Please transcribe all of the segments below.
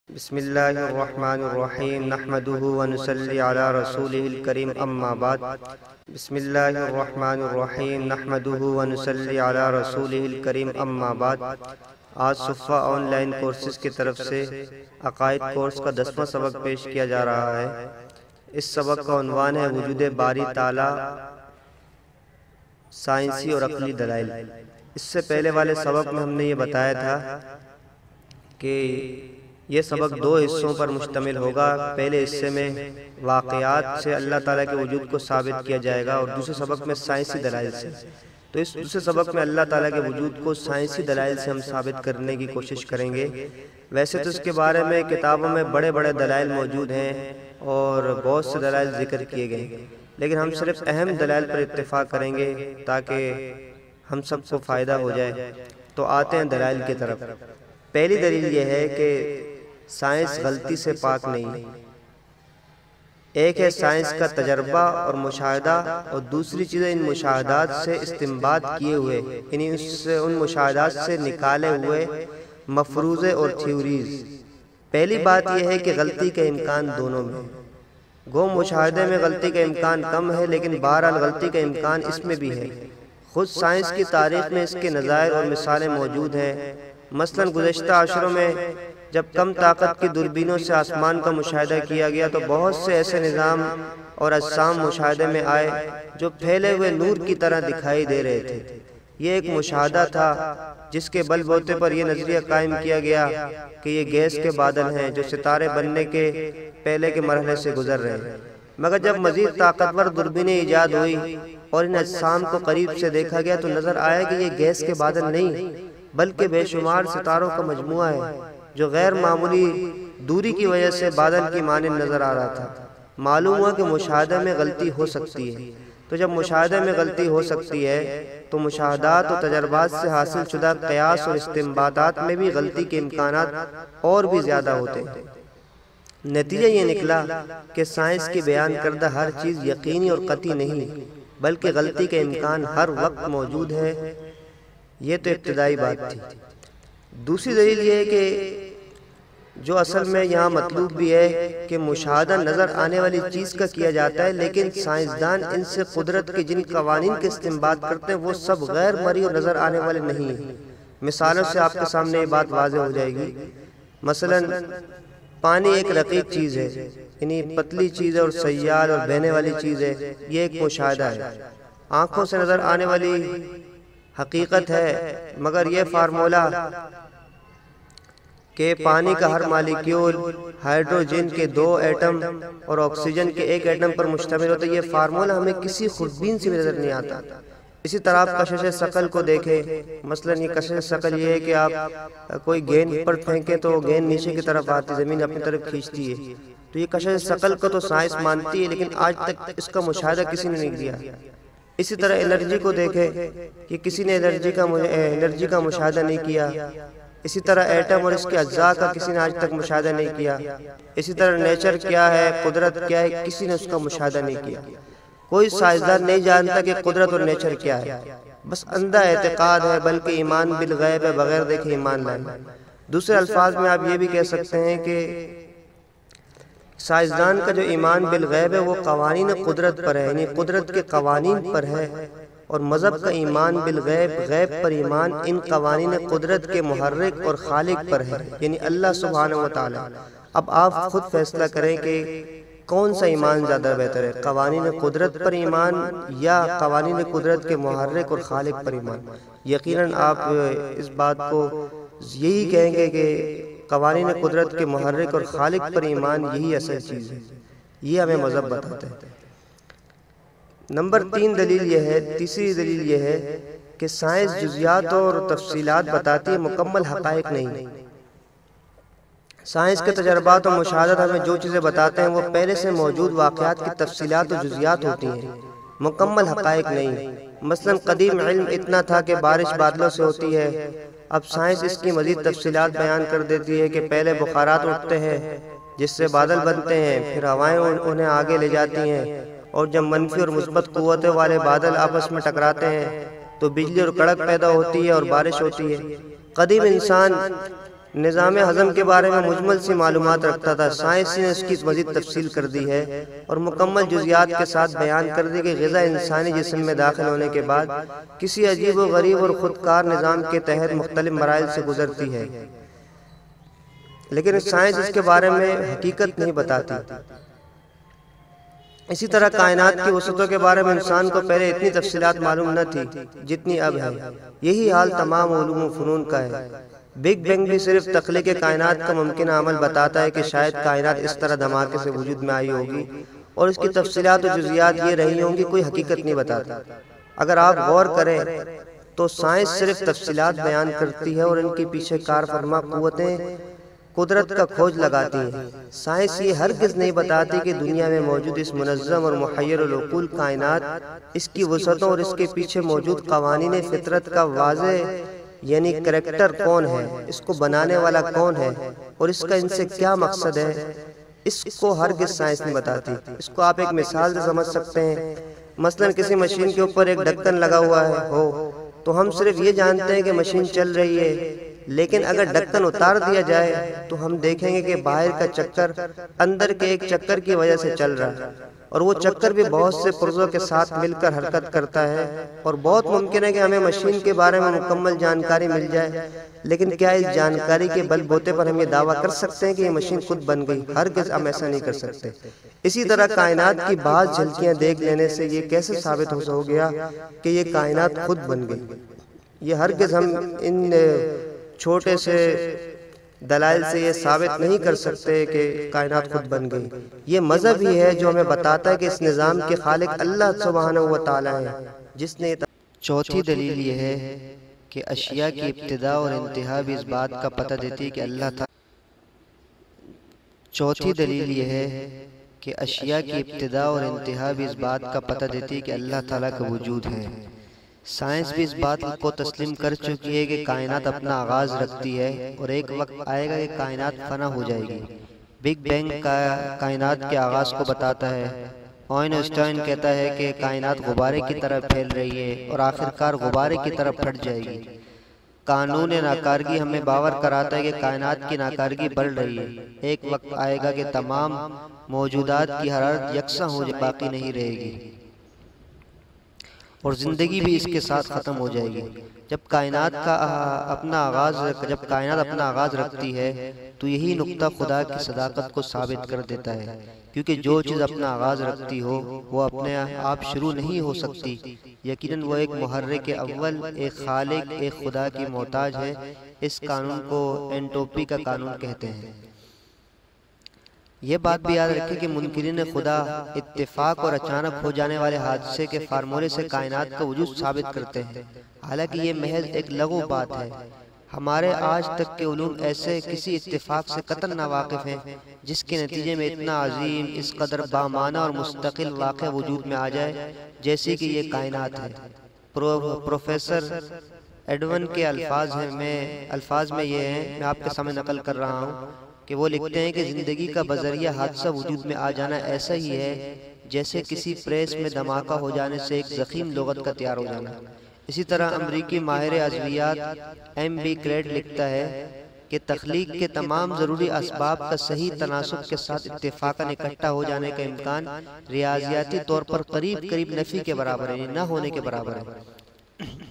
بسم اللہ الرحمن الرحیم نحمده ونصلی علی رسولہ الکریم اما بعد بسم اللہ الرحمن الرحیم نحمده ونصلی علی رسولہ الکریم اما بعد آج صفہ آن لائن کورسز کی طرف سے عقائد کورس کا 10واں سبق پیش کیا جا رہا ہے۔ اس سبق کا عنوان ہے وجود باری تعالی، سائنسی اور عقلی دلائل۔ اس سے پہلے والے سبق میں ہم نے یہ بتایا تھا کہ یہ سبق دو حصوں پر مشتمل ہوگا۔ پہلے حصے میں واقعات سے اللہ تعالیٰ کے وجود کو ثابت کیا جائے گا اور دوسرے سبق میں سائنسی دلائل سے۔ تو اس دوسرے سبق میں اللہ تعالیٰ کے وجود کو سائنسی دلائل سے ہم ثابت کرنے کی کوشش کریں گے۔ ویسے تو اس کے بارے میں کتابوں میں بڑے بڑے دلائل موجود ہیں اور بہت سے دلائل ذکر کیے گئے ہیں، لیکن ہم صرف اہم دلائل پر اتفاق کریں گے تاکہ ہم سب کو فائدہ ہو جائے۔ تو آتے ہیں دلائل کی طرف۔ پہلی دلیل یہ ہے کہ سائنس غلطی سے پاک نہیں۔ ایک ہے سائنس کا تجربہ اور مشاہدہ، اور دوسری چیز ان مشاہدات سے استنباط کیے ہوئے، یعنی ان مشاہدات سے نکالے ہوئے مفروضے اور تھیوریز۔ پہلی بات یہ ہے کہ غلطی کا امکان دونوں میں، گو مشاہدے میں غلطی کا امکان کم ہے، لیکن بہرحال غلطی کا امکان اس میں بھی ہے۔ خود سائنس کی تاریخ میں اس کے نظائر اور مثالیں موجود ہیں۔ مثلا گزشتہ عشروں میں جب کم طاقت کی دوربینوں سے آسمان کا مشاہدہ کیا گیا تو بہت سے ایسے نظام اور اجسام مشاہدے میں آئے جو پھیلے ہوئے نور کی طرح دکھائی دے رہے تھے۔ یہ ایک مشاہدہ تھا جس کے بل بوتے پر یہ نظریہ قائم کیا گیا کہ یہ گیس کے بادل ہیں جو ستارے بننے کے پہلے کے مرحلے سے گزر رہے ہیں۔ مگر جب مزید طاقتور دوربینیں ایجاد ہوئی اور ان اجسام کو قریب سے دیکھا گیا تو نظر آیا کہ یہ گیس کے بادل نہیں بلکہ بے شمار ستاروں کا مجموعہ ہے جو غیر معمولی دوری کی وجہ سے بادل کی مانند نظر آ رہا تھا۔ معلوم ہوا کہ مشاہدے میں غلطی ہو سکتی ہے۔ تو جب مشاہدے میں غلطی ہو سکتی ہے تو مشاہدات اور تجربات سے حاصل شدہ قیاس اور استنباطات میں بھی غلطی کے امکانات اور بھی زیادہ ہوتے ہیں۔ نتیجہ یہ نکلا کہ سائنس کی بیان کردہ ہر چیز یقینی اور قطعی نہیں بلکہ غلطی کا امکان ہر وقت موجود ہے۔ یہ تو ابتدائی بات تھی۔ دوسری دلیل یہ ہے کہ جو اصل میں یہاں مطلوب بھی ہے کہ مشاہدہ نظر آنے والی چیز کا کیا جاتا ہے، لیکن سائنسدان ان سے قدرت کے جن قوانین کے استنباط کرتے ہیں وہ سب غیر مرئی اور نظر آنے والے نہیں ہیں۔ مثالوں سے آپ کے سامنے یہ بات واضح ہو جائے گی۔ مثلا پانی ایک رقیق چیز ہے، یعنی پتلی چیز ہے اور سیال اور بہنے والی چیز ہے۔ یہ ایک مشاہدہ ہے، آنکھوں سے نظر آنے والی حقیقت ہے، مگر یہ فارمولا کہ پانی کا ہر مالیکیول ہائیڈروجن کے 2 ایٹم اور آکسیجن کے 1 ایٹم پر مشتمل ہوتا ہے، یہ فارمولا ہمیں کسی خودبین سے بھی نظر نہیں آتا۔ اسی طرح آپ کشش ثقل کو دیکھیں۔ مثلا یہ کشش ثقل یہ ہے کہ آپ کوئی گیند پر پھینکیں تو گیند نیچے کی طرف آتی، زمین اپنی طرف کھینچتی ہے۔ تو یہ کشش ثقل کو تو سائنس مانتی ہے، لیکن آج تک اس کا مشاہدہ کسی نے نہیں کیا۔ اسی طرح انرجی کو دیکھیں کہ کسی نے انرجی کا مشاہدہ نہیں کیا۔ اسی طرح ایٹم اور اس کے اجزاء کا کسی نے آج تک مشاہدہ نہیں کیا۔ اسی طرح نیچر کیا ہے، قدرت کیا ہے، کسی نے اس کا مشاہدہ نہیں کیا۔ کوئی سائنسدان نہیں جانتا کہ قدرت اور نیچر کیا ہے، بس اندھا اعتقاد ہے، بلکہ ایمان بالغیب ہے، بغیر دیکھے ایمان لائیں۔ دوسرے الفاظ میں آپ یہ بھی کہہ سکتے ہیں کہ سائنسدان کا جو ایمان بالغیب ہے وہ قوانین قدرت پر ہے، یعنی قدرت کے قوانین پر ہے، اور مذہب کا ایمان بالغیب، غیب پر ایمان ان قوانین قدرت کے محرک اور خالق پر ہے، یعنی اللہ سبحانہ وتعالی۔ اب آپ خود فیصلہ کریں کہ کون سا ایمان زیادہ بہتر ہے، قوانین قدرت پر ایمان یا قوانین قدرت کے محرک اور خالق پر ایمان؟ یقیناً آپ اس بات کو یہی کہیں گے کہ قوانین قدرت کے محرک اور خالق پر ایمان یہی اصل چیز ہے، یہ ہمیں مذہب بتاتا ہے۔ نمبر 3 دلیل یہ ہے، تیسری دلیل یہ ہے کہ سائنس جزیات اور تفصیلات بتاتی ہے، مکمل حقائق نہیں۔ سائنس کے تجربات اور مشاہدات ہمیں جو چیزیں بتاتے ہیں وہ پہلے سے موجود واقعات کی تفصیلات اور جزیات ہوتی ہیں، مکمل حقائق نہیں۔ مثلا قدیم علم اتنا تھا کہ بارش بادلوں سے ہوتی ہے، اب سائنس اس کی مزید تفصیلات بیان کر دیتی ہے کہ پہلے بخارات اٹھتے ہیں جس سے بادل بنتے ہیں، پھر ہوائیں انہیں آگے لے جاتی ہیں، اور جب منفی اور مثبت قوتوں والے بادل آپس میں ٹکراتے ہیں تو بجلی اور کڑک پیدا ہوتی ہے اور بارش ہوتی ہے۔ قدیم انسان نظام ہضم کے بارے میں مجمل سی معلومات رکھتا تھا، سائنس نے اس کی مزید تفصیل کر دی ہے اور مکمل جزیات کے ساتھ بیان کر دی کہ غذا انسانی جسم میں داخل ہونے کے بعد کسی عجیب و غریب اور خودکار نظام کے تحت مختلف مراحل سے گزرتی ہے، لیکن سائنس اس کے بارے میں حقیقت نہیں بتاتی۔ اسی طرح کائنات کی وسعتوں کے بارے میں انسان کو پہلے اتنی تفصیلات معلوم نہ تھی جتنی اب ہے۔ یہی حال تمام علوم و فنون کا ہے۔ بگ بینگ بھی صرف تخلیق کائنات کا ممکنہ عمل بتاتا ہے کہ شاید کائنات اس طرح دھماکے سے وجود میں آئی ہوگی اور اس کی تفصیلات و جزیات یہ رہی ہوں گی، کوئی حقیقت نہیں بتاتا۔ اگر آپ غور کریں تو سائنس صرف تفصیلات بیان کرتی ہے اور ان کے پیچھے کار فرما قوتیں قدرت کا کھوج لگاتی ہیں۔ سائنس یہ ہرگز نہیں بتاتی کہ دنیا میں موجود اس منظم اور محیر العقول کائنات، اس کی وسعتوں اور اس کے پیچھے موجود قوانین فطرت کا واضح یعنی کریکٹر کون ہے، اس کو بنانے والا کون ہے اور اس کا ان سے کیا مقصد ہے، اس کو ہرگز سائنس نہیں بتاتی۔ اس کو آپ ایک مثال سے سمجھ سکتے ہیں۔ مثلا کسی مشین کے اوپر ایک ڈھکن لگا ہوا ہو تو ہم صرف یہ جانتے ہیں کہ مشین چل رہی ہے، لیکن اگر ڈھکن اتار دیا جائے تو ہم دیکھیں گے کہ باہر کا چکر اندر کے ایک چکر کی وجہ سے چل رہا ہے، اور وہ چکر بھی بہت سے پرزوں کے ساتھ مل کر حرکت کرتا ہے، اور بہت ممکن ہے کہ ہمیں مشین کے بارے میں مکمل جانکاری مل جائے، لیکن کیا اس جانکاری کے بل بوتے پر ہم یہ دعویٰ کر سکتے ہیں کہ یہ مشین خود بن گئی؟ ہرگز ہم ایسا نہیں کر سکتے۔ اسی طرح کائنات کی بعض جھلکیاں دیکھ لینے سے یہ کیسے ثابت ہو گیا کہ یہ کائنات خود بن گئی؟ یہ ہرگز ہم ان چھوٹے سے دلائل سے یہ ثابت نہیں کر سکتے کہ کائنات خود بن گئی۔ یہ مذہب ہی ہے جو ہمیں بتاتا ہے کہ اس نظام کے خالق اللہ سبحانہ و تعالی ہے، جس نے چوتھی دلیل یہ ہے کہ اشیاء کی ابتدا اور انتہا بھی اس بات کا پتہ دیتی ہے کہ اللہ تعالی چوتھی دلیل یہ ہے کہ اشیاء کی ابتدا اور انتہا بھی اس بات کا پتہ دیتی ہے کہ اللہ تعالیٰ کا وجود ہے۔ سائنس بھی اس بات کو تسلیم کر چکی ہے کہ کائنات اپنا آغاز رکھتی ہے اور ایک وقت آئے گا کہ کائنات فنا ہو جائے گی۔ بگ بینگ کائنات کے آغاز کو بتاتا ہے۔ آئنسٹائن کہتا ہے کہ کائنات غبارے کی طرح پھیل رہی ہے اور آخرکار غبارے کی طرح پھٹ جائے گی۔ قانون ناکارگی ہمیں باور کراتا ہے کہ کائنات کی ناکارگی بڑھ رہی ہے۔ ایک وقت آئے گا کہ تمام موجودات کی حرارت یکساں ہو جائے، باقی نہیں رہے گی، اور زندگی بھی اس کے ساتھ ختم ہو جائے گی۔ جب کائنات اپنا آغاز رکھتی ہے تو یہی نقطہ خدا کی صداقت کو ثابت کر دیتا ہے، کیونکہ جو چیز اپنا آغاز رکھتی ہو وہ اپنے آپ شروع نہیں ہو سکتی۔ یقیناً وہ ایک محرک اول، ایک خالق، ایک خدا کی محتاج ہے۔ اس قانون کو انٹروپی کا قانون کہتے ہیں۔ یہ بات بھی یاد رکھیں کہ منکرین خدا اتفاق اور اچانک ہو جانے والے حادثے کے فارمولے سے کائنات کا وجود ثابت کرتے ہیں، حالانکہ یہ محض ایک لغو بات ہے۔ ہمارے آج تک کے علوم ایسے کسی اتفاق سے قطعاً ناواقف ہیں جس کے نتیجے میں اتنا عظیم، اس قدر بامعنی اور مستقل واقعہ وجود میں آ جائے جیسے کہ یہ کائنات ہے۔ پروفیسر ایڈون کے الفاظ میں یہ ہیں، میں آپ کے سامنے نقل کر رہا ہوں کہ وہ لکھتے ہیں کہ زندگی کا بذریعہ حادثہ وجود میں آ جانا ایسا ہی ہے جیسے کسی پریس میں دھماکہ ہو جانے سے ایک ضخیم لغت کا تیار ہو جانا۔ اسی طرح امریکی ماہر ادویات ایم بی کریڈ لکھتا ہے کہ تخلیق کے تمام ضروری اسباب کا صحیح تناسب کے ساتھ اتفاقاً اکٹھا ہو جانے کا امکان ریاضیاتی طور پر قریب نفی کے برابر ہے، نہ ہونے کے برابر ہے۔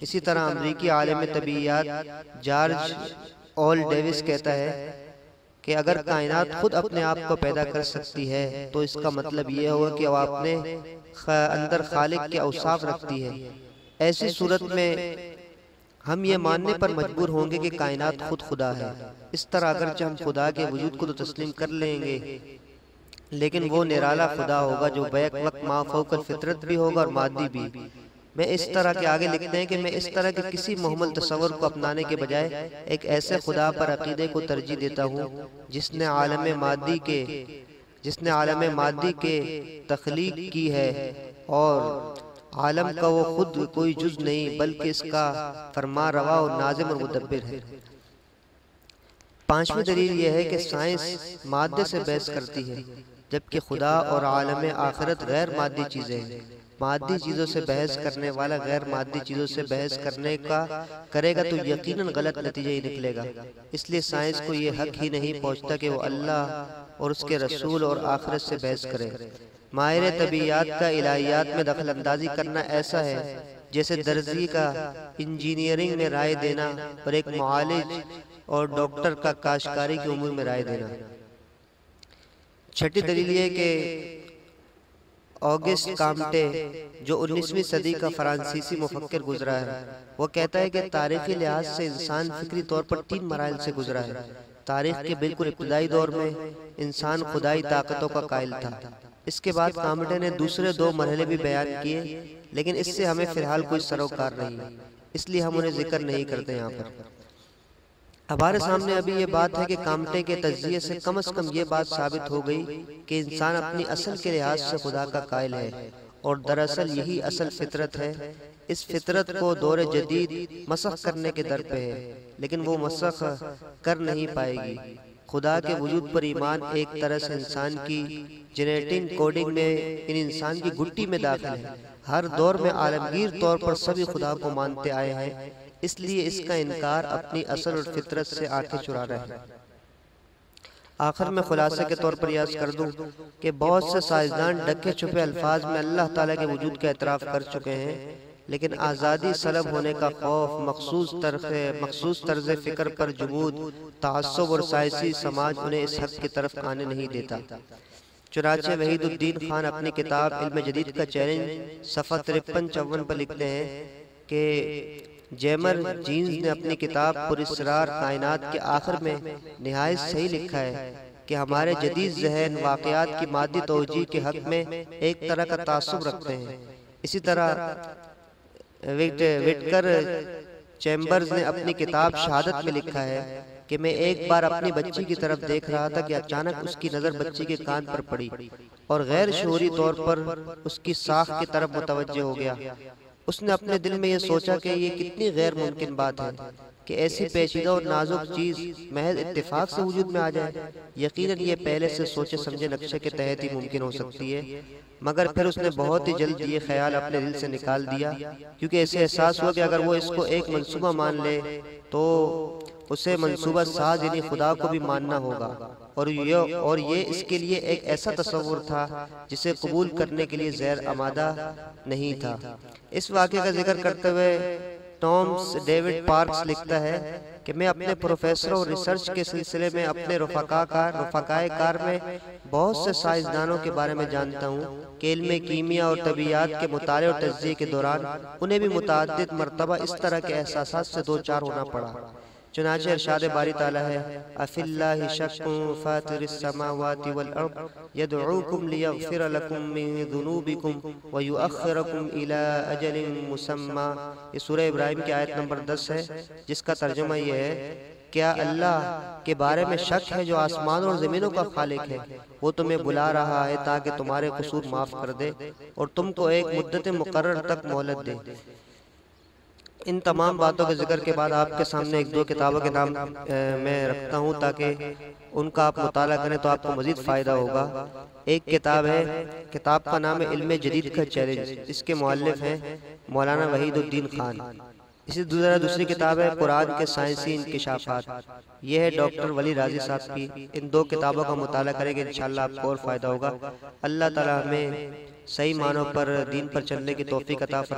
اسی طرح امریکی عالم طبیعیات جارج اول ڈیوس کہتا ہے کہ اگر کائنات خود اپنے آپ کو پیدا کر سکتی ہے تو اس کا مطلب یہ ہوگا کہ وہ اپنے اندر خالق کے اوصاف رکھتی ہے۔ ایسی صورت میں ہم یہ ماننے پر مجبور ہوں گے کہ کائنات خود خدا ہے۔ اس طرح اگرچہ ہم خدا کے وجود کو تو تسلیم کر لیں گے، لیکن وہ نرالا خدا ہوگا جو بیک وقت ما فوق الفطرت بھی ہوگا اور مادی بھی۔ میں اس طرح کے آگے لکھتے ہیں کہ میں اس طرح کے کسی محمل تصور کو اپنانے کے بجائے ایک ایسے خدا پر عقیدے کو ترجیح دیتا ہوں جس نے عالم مادی کے تخلیق کی ہے، اور عالم کا وہ خود کوئی جز نہیں بلکہ اس کا فرما روا اور ناظم اور مدبر ہے۔ پانچویں دلیل یہ ہے کہ سائنس مادے سے بحث کرتی ہے جبکہ خدا اور عالم آخرت غیر مادی چیزیں ہیں۔ مادی چیزوں سے بحث کرنے والا غیر مادی چیزوں سے بحث کرے گا تو یقیناً غلط نتیجہ ہی نکلے گا۔ اس لیے سائنس کو یہ حق ہی نہیں پہنچتا کہ وہ اللہ اور اس کے رسول اور آخرت سے بحث کرے۔ ماہر طبیعیات کا الہیات میں دخل اندازی کرنا ایسا ہے جیسے درزی کا انجینئرنگ میں رائے دینا اور ایک معالج اور ڈاکٹر کا کاشتکاری کی امور میں رائے دینا۔ چھٹی دلیل یہ کہ آگسٹ کامٹے جو 19ویں صدی کا فرانسیسی مفکر گزرا ہے، وہ کہتا ہے کہ تاریخی لحاظ سے انسان فکری طور پر 3 مراحل سے گزرا ہے۔ تاریخ کے بالکل ابتدائی دور میں انسان خدائی طاقتوں کا قائل تھا۔ اس کے بعد کامٹے نے دوسرے 2 مرحلے بھی بیان کیے، لیکن اس سے ہمیں فی الحال کوئی سروکار نہیں، اس لیے ہم انہیں ذکر نہیں کرتے یہاں پر۔ ہمارے سامنے ابھی یہ بات ہے کہ کامٹے کے تجزیے سے کم از کم یہ بات ثابت ہو گئی کہ انسان اپنی اصل کے لحاظ سے خدا کا قائل ہے، اور دراصل یہی اصل فطرت ہے۔ اس فطرت کو دور جدید مسخ کرنے کے در پہ ہے، لیکن وہ مسخ کر نہیں پائے گی۔ خدا کے وجود پر ایمان ایک طرح سے انسان کی جینیٹک کوڈنگ میں انسان کی گٹی میں داخل ہے۔ ہر دور میں عالمگیر طور پر سبھی خدا کو مانتے آئے ہیں، اس لیے اس کا انکار اپنی اصل اور فطرت سے آنکھیں چرا رہا ہے۔ آخر میں خلاصے کے طور پر یاد کر دوں کہ بہت سے سائنسدان ڈکے چھپے الفاظ میں اللہ تعالیٰ کے وجود کا اعتراف کر چکے ہیں، لیکن آزادی سلب ہونے کا خوف، مخصوص طرز فکر پر جمود، تعصب اور سائنسی سماج انہیں اس حق کی طرف آنے نہیں دیتا۔ چنانچہ وحید الدین خان اپنی کتاب علم جدید کا چیلنج صفحہ 53-54 پر لکھتے ہیں کہ جیمر جینز نے اپنی کتاب پر اسرار کائنات کے آخر میں نہایت صحیح لکھا ہے کہ ہمارے جدید ذہن واقعات کی مادی توجیہ کے حق میں ایک طرح کا تعصب رکھتے ہیں۔ اسی طرح وٹکر چیمبرز نے اپنی کتاب شہادت میں لکھا ہے کہ میں ایک بار اپنی بچی کی طرف دیکھ رہا تھا کہ اچانک اس کی نظر بچی کے کان پر پڑی اور غیر شعوری طور پر اس کی ساکھ کی طرف متوجہ ہو گیا۔ اس نے اپنے دل میں یہ سوچا کہ یہ کتنی غیر ممکن بات ہے کہ ایسی پیچیدہ اور نازک چیز محض اتفاق سے وجود میں آ جائے۔ یقیناً یہ پہلے سے سوچے سمجھے نقشے کے تحت ہی ممکن ہو سکتی ہے، مگر پھر اس نے بہت ہی جلد یہ خیال اپنے دل سے نکال دیا، کیونکہ اسے احساس ہوا کہ اگر وہ اس کو ایک منصوبہ مان لے تو اسے منصوبہ ساز یعنی خدا کو بھی ماننا ہوگا، اور یہ اس کے لیے ایک ایسا تصور تھا جسے قبول کرنے کے لیے زیر آمادہ نہیں تھا۔ اس واقعے کا ذکر کرتے ہوئے ٹامس ڈیوڈ پارکس لکھتا ہے کہ میں اپنے پروفیسر اور ریسرچ کے سلسلے میں اپنے رفقائے کار میں بہت سے سائنسدانوں کے بارے میں جانتا ہوں کہ علم کیمیا اور طبیعیات کے مطالعے اور تجزیے کے دوران انہیں بھی متعدد مرتبہ اس طرح کے احساسات سے دوچار ہونا پڑا۔ چنانچہ ارشاد باری تعالیٰ ہے اَفِي اللَّهِ شَكٌّ فَاطِرِ السَّمَاوَاتِ وَالْأَرْضِ يَدْعُوكُمْ لِيَغْفِرَ لَكُم مِّن ذُنُوبِكُمْ وَيُؤَخِّرَكُمْ إِلَىٰ أَجَلٍ مُّسَمًّى۔ یہ سورہ ابراہیم کی آیت نمبر 10 ہے، جس کا ترجمہ یہ ہے کیا اللہ کے بارے میں شک ہے جو آسمانوں اور زمینوں کا خالق ہے؟ وہ تمہیں بلا رہا ہے تاکہ تمہارے قصور معاف کر دے اور تم کو ایک مدت مقرر تک مہلت دے۔ ان تمام باتوں کے ذکر کے بعد آپ کے سامنے 1-2 کتابوں کے نام میں رکھتا ہوں تاکہ ان کا آپ مطالعہ کریں تو آپ کو مزید فائدہ ہوگا۔ ایک کتاب ہے، کتاب کا نام ہے علم جدید کا چیلنج، اس کے مؤلف ہیں مولانا وحید الدین خان۔ اسی دوسری کتاب ہے قرآن کے سائنسی انکشافات، یہ ہے ڈاکٹر ولی رازی صاحب کی۔ ان 2 کتابوں کا مطالعہ کریں گے انشاءاللہ آپ کو اور فائدہ ہوگا۔ اللہ تعالیٰ ہمیں صحیح معنوں پر دین پر چلنے کی توفیق عطا فرمائے۔